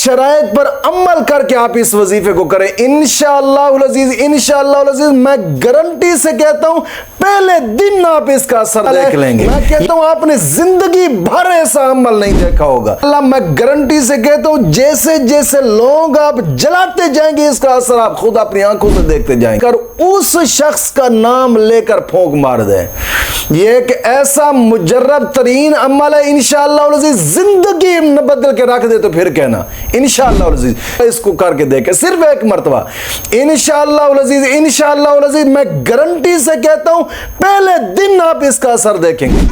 शराइत पर अमल करके आप इस वजीफे को करें, इंशाअल्लाह अज़ीज, इंशाअल्लाह अज़ीज, मैं गारंटी से कहता हूं पहले दिन आप इसका असर देख लेंगे। मैं कहता हूं आपने जिंदगी भर ऐसा अमल नहीं देखा होगा। अल्लाह, मैं गारंटी से कहता हूं जैसे जैसे लोग आप जलाते जाएंगे इसका असर आप खुद अपनी आंखों से देखते जाएंगे। और उस शख्स का नाम लेकर फूंक मार दे, ये एक ऐसा मुजर्रब तरीन अमल है, इंशाअल्लाह अज़ीज जिंदगी न बदल के रख दे तो फिर कहना इंशाअल्लाह अज़ीज। इसको करके देखे सिर्फ एक मरतबा, इंशाअल्लाह अज़ीज, इंशाअल्लाह अज़ीज, मैं गारंटी से कहता हूं पहले दिन आप इसका असर देखेंगे।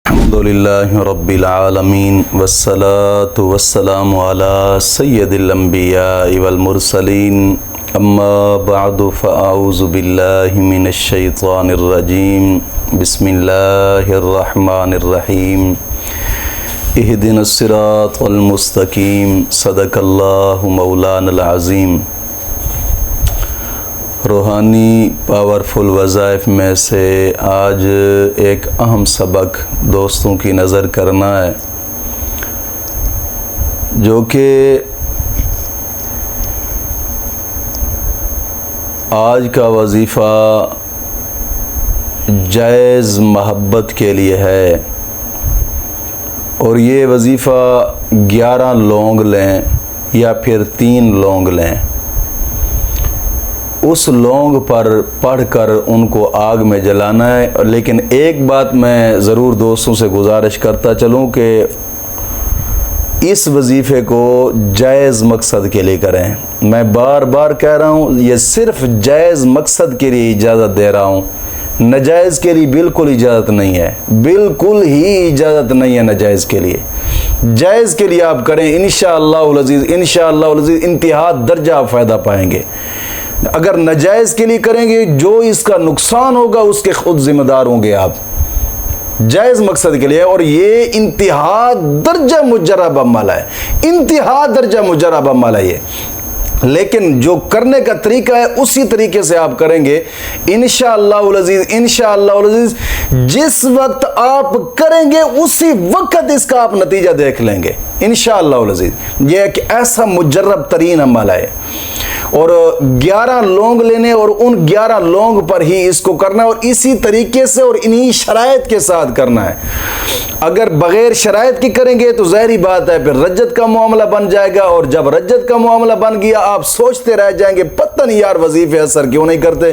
अल्हम्दुलिल्लाहि रब्बिल आलमीन वस्सलातु वस्सलामु अला सय्यदिल अंबिया वल मुरसलीन अम्मा बअदु फ़अऊज़ु बिल्लाहि मिनश शैतानिर रजीम बिस्मिल्लाहिर रहमानिर रहीम इहदिनस सिरातल मुस्तकीम सदक़ल्लाहु मौलानल अज़ीम। रूहानी पावरफुल वज़ाइफ में से आज एक अहम सबक दोस्तों की नज़र करना है, जो कि आज का वजीफ़ा जायज़ मोहब्बत के लिए है। और ये वजीफ़ा 11 लौंग लें या फिर 3 लौंग लें, उस लौंग पर पढ़कर उनको आग में जलाना है। लेकिन एक बात मैं ज़रूर दोस्तों से गुजारिश करता चलूँ कि इस वजीफ़े को जायज़ मकसद के लिए करें। मैं बार बार कह रहा हूँ, ये सिर्फ जायज़ मकसद के लिए इजाज़त दे रहा हूँ, नाजायज़ के लिए बिल्कुल इजाज़त नहीं है, बिल्कुल ही इजाज़त नहीं है नाजायज़ के लिए। जायज़ के लिए आप करें, इंशाअल्लाह अज़ीज़, इंशाअल्लाह अज़ीज़ इंतहा दर्जा आप फ़ायदा पाएंगे। अगर नाजायज़ के लिए करेंगे, जो इसका नुकसान होगा उसके खुद जिम्मेदार होंगे आप। जायज़ मकसद के लिए, और ये इंतहा दर्जा मुजर्रब अमल है, इंतहा दर्जा मुजर्रब अमल है ये। लेकिन जो करने का तरीका है उसी तरीके से आप करेंगे, इंशाअल्लाह अज़ीज़, इंशाअल्लाह अज़ीज़ जिस वक्त आप करेंगे उसी वक्त इसका आप नतीजा देख लेंगे इंशाअल्लाह अज़ीज़। ये एक ऐसा मुजर्रब तरीन अमल है। और 11 लौंग लेने और उन 11 लौंग पर ही इसको करना है, और इसी तरीके से और इन्हीं शराइत के साथ करना है। अगर बगैर शराइत की करेंगे तो ज़ाहिरी बात है फिर रज्जत का मामला बन जाएगा, और जब रज्जत का मामला बन गया आप सोचते रह जाएंगे पता नहीं यार वजीफे असर क्यों नहीं करते,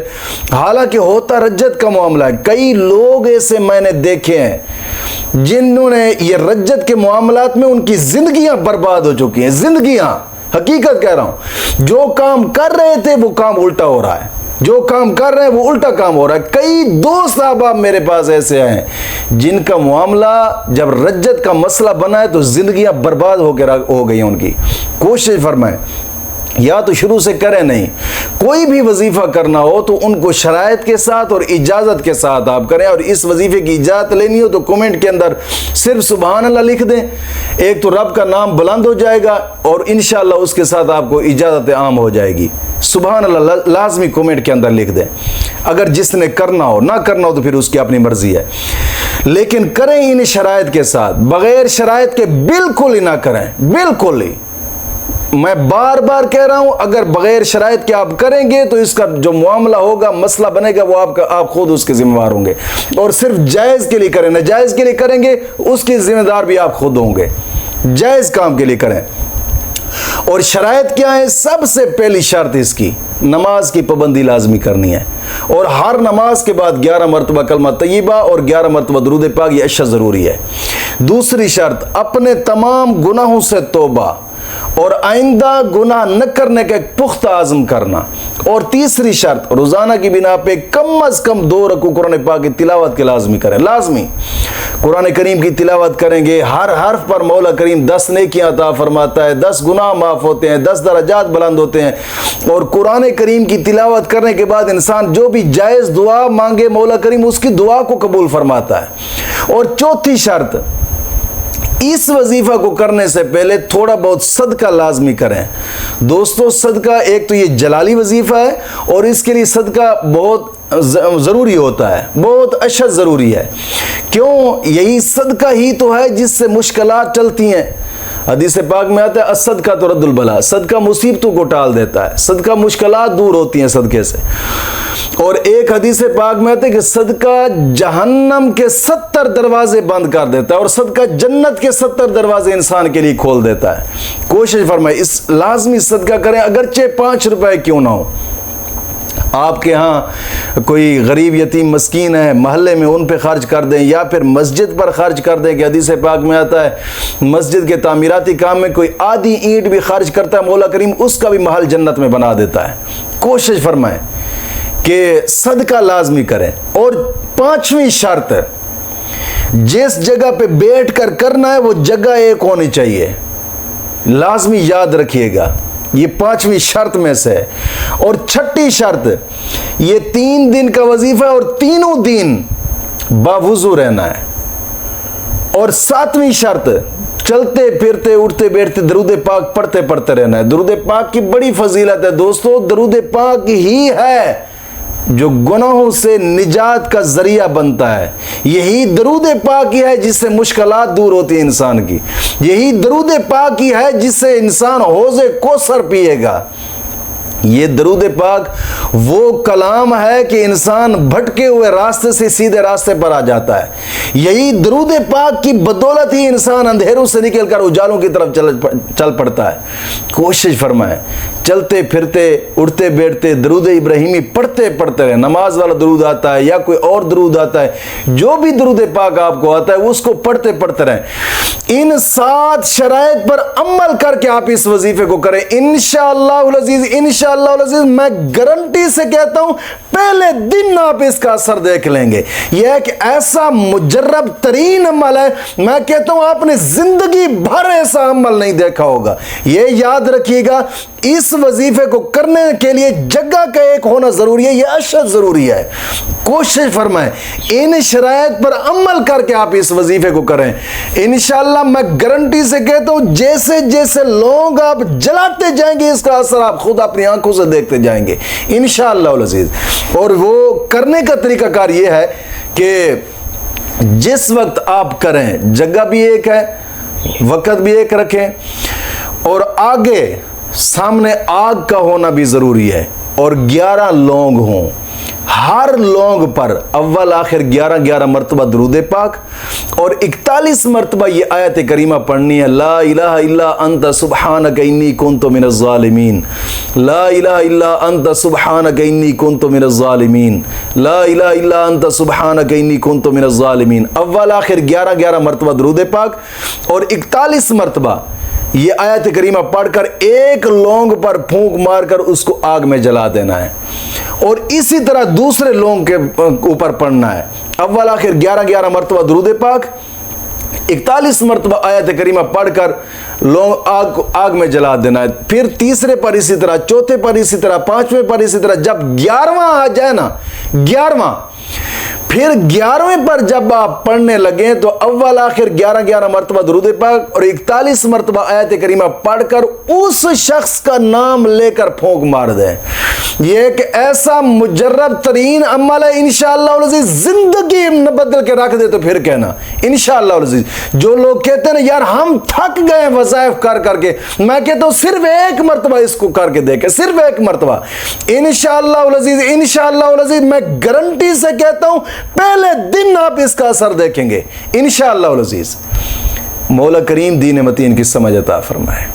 हालांकि होता रज्जत का मामला है। कई लोग ऐसे मैंने देखे हैं जिन्होंने ये रज्जत के मामलात में उनकी जिंदगियां बर्बाद हो चुकी हैं, जिंदगियां, हकीकत कह रहा हूं। जो काम कर रहे थे वो काम उल्टा हो रहा है, जो काम कर रहे हैं वो उल्टा काम हो रहा है। कई दोस्त साहब मेरे पास ऐसे हैं जिनका मामला जब रज्जत का मसला बना है तो जिंदगियां बर्बाद हो गई उनकी। कोशिश फरमाएं, या तो शुरू से करें, नहीं कोई भी वजीफा करना हो तो उनको शराइत के साथ और इजाज़त के साथ आप करें। और इस वजीफे की इजाज़त लेनी हो तो कमेंट के अंदर सिर्फ सुभान अल्लाह लिख दें, एक तो रब का नाम बुलंद हो जाएगा और इंशाअल्लाह उसके साथ आपको इजाज़त आम हो जाएगी। सुभान अल्लाह लाजमी कमेंट के अंदर लिख दें। अगर जिसने करना हो, ना करना हो तो फिर उसकी अपनी मर्जी है, लेकिन करें इन शराइत के साथ। बगैर शराइत के बिल्कुल ही ना करें, बिल्कुल ही। मैं बार बार कह रहा हूं, अगर बगैर शराइत के आप करेंगे तो इसका जो मामला होगा, मसला बनेगा, वो आप खुद उसके जिम्मेदार होंगे। और सिर्फ जायज़ के लिए करें, नाजायज़ के लिए करेंगे उसके जिम्मेदार भी आप खुद होंगे। जायज़ काम के लिए करें। और शराइत क्या है? सबसे पहली शर्त इसकी नमाज की पाबंदी लाजमी करनी है, और हर नमाज के बाद 11 मरतबा कलमा तय्यबा और 11 मरतबा दुरूद पाक, ये अशा ज़रूरी है। दूसरी शर्त, अपने तमाम गुनाहों से तौबा और आइंदा गुनाह न करने का एक पुख्ता आज़म करना। और तीसरी शर्त, रोज़ाना की बिना पे कम अज़ कम 2 रकू कुरान पाक की तिलावत के लाजमी करें। लाजमी कुरान करीम की तिलावत करेंगे, हर हर्फ पर मौला करीम 10 नेकियां अता फरमाता है, 10 गुनाह माफ़ होते हैं, 10 दरजात बुलंद होते हैं। और कुरान करीम की तिलावत करने के बाद इंसान जो भी जायज़ दुआ मांगे मौला करीम उसकी दुआ को कबूल फरमाता है। और चौथी शर्त, इस वजीफा को करने से पहले थोड़ा बहुत सदका लाजमी करें। दोस्तों, सदका एक तो ये जलाली वजीफा है और इसके लिए सदका बहुत ज़रूरी होता है, बहुत अशद ज़रूरी है। क्यों? यही सदका ही तो है जिससे मुश्किलात चलती हैं। हदीस पाक में आता है असदका तो रद्दुल बला, सदका मुसीबतों को टाल देता है, सदका मुश्किलात दूर होती हैं सदके से। और एक हदीस पाक में आता है कि सदका जहन्नम के 70 दरवाजे बंद कर देता है और सदका जन्नत के 70 दरवाजे इंसान के लिए खोल देता है। कोशिश फरमाए, इस लाजमी सदका करें, अगरचे 5 रुपए क्यों ना हो। आपके यहाँ कोई गरीब यतीम मस्कीन है महल्ले में, उन पे खर्च कर दें, या फिर मस्जिद पर खर्च कर दें कि हदीस पाक में आता है मस्जिद के तामीराती काम में कोई आधी ईंट भी खर्च करता है, मौला करीम उसका भी महल जन्नत में बना देता है। कोशिश फरमाएं कि सदका लाजमी करें। और 5वीं शर्त, जिस जगह पे बैठ कर करना है वो जगह एक होनी चाहिए, लाजमी याद रखिएगा, ये 5वीं शर्त में से है। और 6ठी शर्त, ये 3 दिन का वजीफा है और तीनों दिन बावुज़ू रहना है। और 7वीं शर्त, चलते फिरते उठते बैठते दरूद पाक पढ़ते पढ़ते रहना है। दरूद पाक की बड़ी फजीलत है दोस्तों, दरूद पाक ही है जो गुनाहों से निजात का जरिया बनता है। यही दरूद पाक ही है जिससे मुश्किलात दूर होती है इंसान की। यही दरूद पाक ही है जिससे इंसान हौज़े कौसर पिएगा। ये दरूद पाक वो कलाम है कि इंसान भटके हुए रास्ते से सीधे रास्ते पर आ जाता है। यही दरूद पाक की बदौलत ही इंसान अंधेरों से निकलकर उजालों की तरफ चल पड़ता है। कोशिश फरमाएं, चलते फिरते उठते बैठते दरूद इब्राहिमी पढ़ते पढ़ते रहे। नमाज वाला दरूद आता है या कोई और दरूद आता है, जो भी दरूद पाक आपको आता है उसको पढ़ते पढ़ते रहें। इन 7 शराइत पर अमल करके आप इस वजीफे को करें, इंशाअल्लाह अज़ीज़, इंशाअल्लाह अज़ीज़, मैं गारंटी से कहता हूं पहले दिन आप इसका असर देख लेंगे। यह एक ऐसा मुजर्रब तरीन अमल है, मैं कहता हूं आपने जिंदगी भर ऐसा अमल नहीं देखा होगा। यह याद रखिएगा, इस वजीफे को करने के लिए जगह का एक होना जरूरी है, यह अशद जरूरी है। कोशिश फरमाएं, इन शराइत पर अमल करके आप इस वजीफे को करें। इंशाअल्लाह मैं गारंटी से कहता हूं जैसे जैसे लोग आप जलाते जाएंगे इसका असर आप खुद अपनी आंखों से देखते जाएंगे इंशाअल्लाह अज़ीज़। और वो करने का तरीकाकार ये है कि जिस वक्त आप करें, जगह भी एक है, वक्त भी एक रखें, और आगे सामने आग का होना भी जरूरी है, और 11 लोग हों। हर लोग पर अव्वल आखिर 11 मरतबा दरूद पाक और 41 मरतबा ये आयत करीमा पढ़नी है, ला इलाहा इल्ला अंत सुब्हानक इन्नी कुन्तु मिनज़ ज़ालिमीन, ला इलाहा इल्ला अंत सुब्हानक इन्नी कुन्तु मिनज़ ज़ालिमीन, ला इलाहा इल्ला अंत सुब्हानक इन्नी कुन्तु मिनज़ ज़ालिमीन। अव्वल आखिर 11 मरतबा दरूद पाक और 41 मरतबा ये आयत करीमा पढ़कर एक लौंग पर फूंक मारकर उसको आग में जला देना है। और इसी तरह दूसरे लौंग के ऊपर पढ़ना है। अव्वल आखिर 11 मरतबा दरूद पाक, 41 मरतबा आयत करीमा पढ़कर लौंग आग में जला देना है। फिर तीसरे पर इसी तरह, चौथे पर इसी तरह, 5वें पर इसी तरह। जब 11वां आ जाए ना, 11वां, फिर 11वें पर जब आप पढ़ने लगे तो अव्वल आखिर 11 मरतबा दरूद पाक और 41 मरतबा आयत करीमा पढ़कर उस शख्स का नाम लेकर फूंक मार दें। यह एक ऐसा मुजर्रब तरीन अमल है, इंशाअल्लाह अज़ीज़ जिंदगी न बदल के रख दे तो फिर कहना इंशाअल्लाह अज़ीज़। जो लोग कहते हैं ना यार हम थक गए वज़ाइफ कर करके, मैं कहता हूँ सिर्फ 1 मरतबा इसको करके देखें, सिर्फ 1 मरतबा इंशाअल्लाह अज़ीज़, इंशाअल्लाह अज़ीज़। मैं गारंटी से कहता हूँ पहले दिन आप इसका असर देखेंगे इंशाअल्लाह अज़ीज़। मौला करीम दीन मतीन की समझ अता फरमाए।